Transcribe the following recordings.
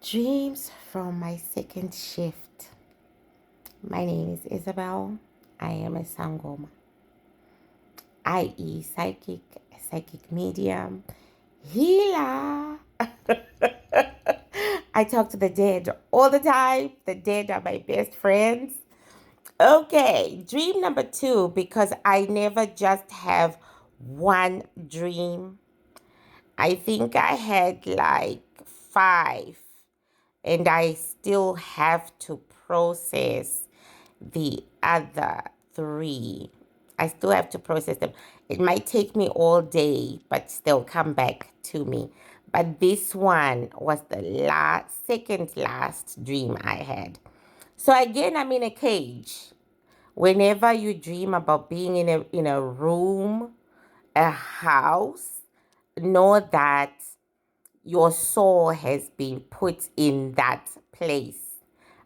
Dreams from my second shift. My name is Isabel. I am a Sangoma, i.e., psychic medium, healer. I talk to the dead all the time. The dead are my best friends. Okay, dream number two, because I never just have one dream. I think I had like five, and I still have to process the other three. I still have to process them. It might take me all day, but still come back to me. But this one was the second last dream I had. So again, I'm in a cage. Whenever you dream about being in a room, a house, know that your soul has been put in that place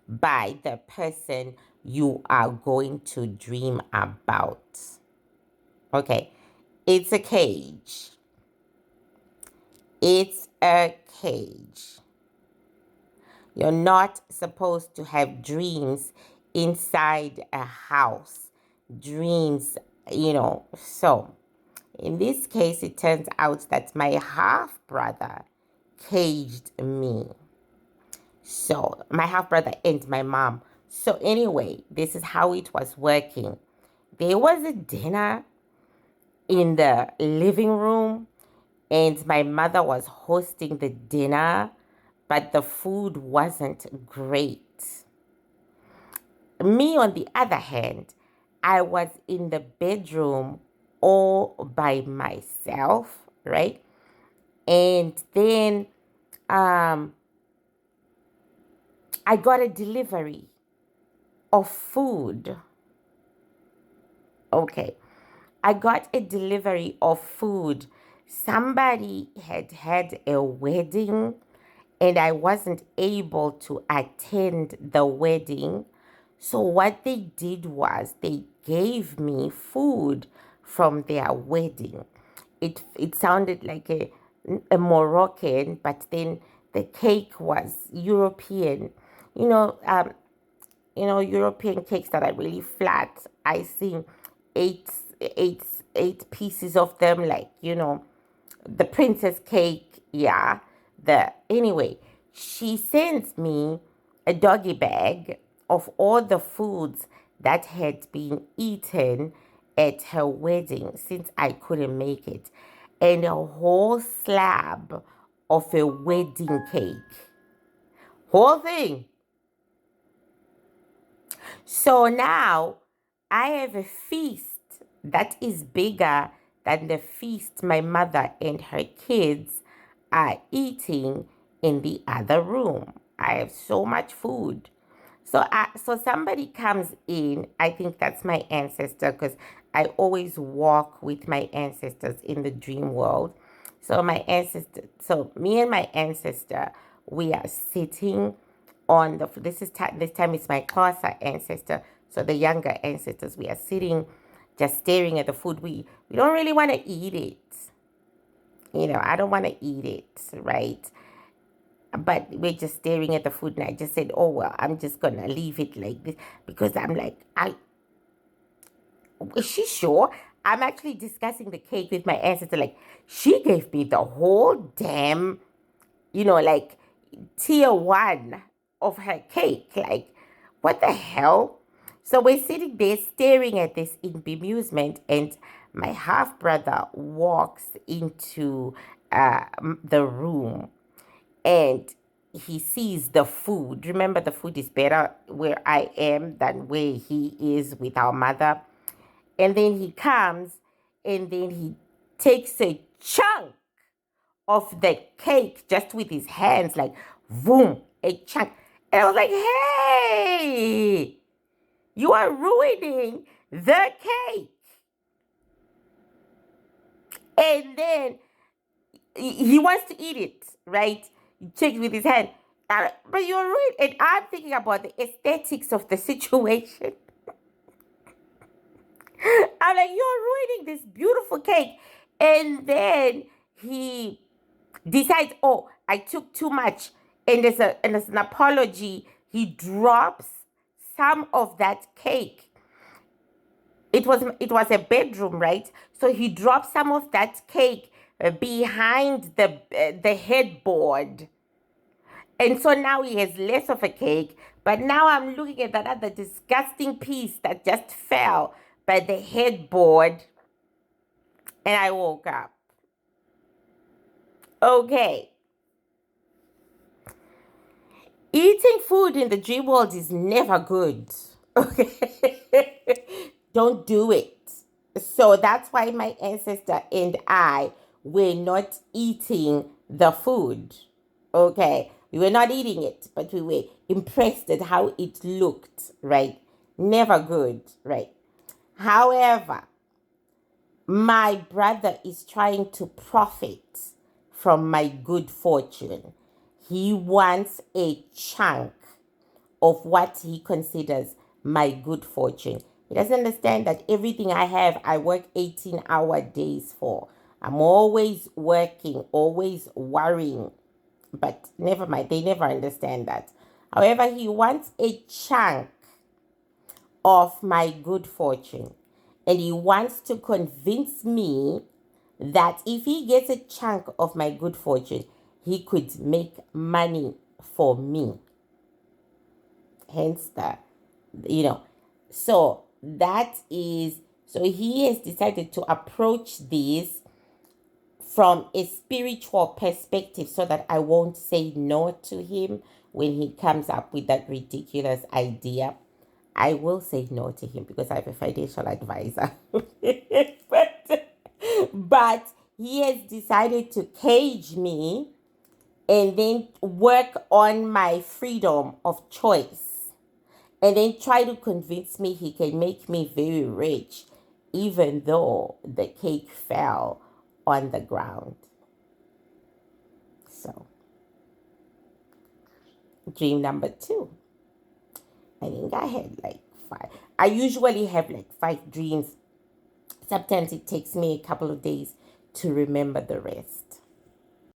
by the person you are going to dream about. Okay, it's a cage. It's a cage. You're not supposed to have dreams inside a house. Dreams, So, in this case, it turns out that my half brother caged me. So, my half brother and my mom. So, anyway, this is how it was working. There was a dinner in the living room, and my mother was hosting the dinner, but the food wasn't great. Me, on the other hand, I was in the bedroom all by myself, right? And then um, I got a delivery of food. Okay. I got a delivery of food. Somebody had had a wedding and I wasn't able to attend the wedding. So, what they did was they gave me food from their wedding. It sounded like a Moroccan, but then the cake was European. You know, um, European cakes that are really flat. I see eight, eight, eight pieces of them, like, the princess cake. Yeah. Anyway, she sends me a doggy bag of all the foods that had been eaten at her wedding since I couldn't make it, and a whole slab of a wedding cake. Whole thing. So now I have a feast that is bigger than the feast my mother and her kids are eating in the other room. I have so much food. So somebody comes in. I think that's my ancestor, because I always walk with my ancestors in the dream world. So me and my ancestor, we are sitting on this time it's my closer ancestor. So the younger ancestors, we are sitting, just staring at the food. We don't really want to eat it. I don't want to eat it, right? But we're just staring at the food, and I just said, "Oh well, I'm just gonna leave it like this," because I'm like, is she sure? I'm actually discussing the cake with my ancestor. Like, she gave me the whole damn, like, tier one of her cake. Like, what the hell? So we're sitting there staring at this in bemusement, and my half brother walks into the room, and he sees the food. Remember, the food is better where I am than where he is with our mother. And then he comes, and then he takes a chunk of the cake just with his hands, like, boom, a chunk. And I was like, hey, you are ruining the cake. And then he wants to eat it, right? He takes with his hand. But you're ruining, and I'm thinking about the aesthetics of the situation. I'm like, you're ruining this beautiful cake. And then he decides, oh, I took too much. and as an apology, he drops some of that cake. It was a bedroom, right? So he dropped some of that cake behind the headboard. And so now he has less of a cake. But now I'm looking at that other disgusting piece that just fell by the headboard. And I woke up. Okay. Eating food in the dream world is never good. Okay. Don't do it. So that's why my ancestor and I were not eating the food. Okay. We were not eating it, but we were impressed at how it looked, right? Never good, right? However, my brother is trying to profit from my good fortune. He wants a chunk of what he considers my good fortune. He doesn't understand that everything I have, I work 18-hour days for. I'm always working, always worrying. But never mind, they never understand that. However, he wants a chunk of my good fortune. And he wants to convince me that if he gets a chunk of my good fortune, he could make money for me. Hence the, you know. So that is, so he has decided to approach this from a spiritual perspective so that I won't say no to him when he comes up with that ridiculous idea. I will say no to him because I have a financial advisor. but he has decided to cage me and then work on my freedom of choice and then try to convince me he can make me very rich even though the cake fell on the ground. So, dream number 2. I think I had like 5. I usually have like 5 dreams. Sometimes it takes me a couple of days to remember the rest.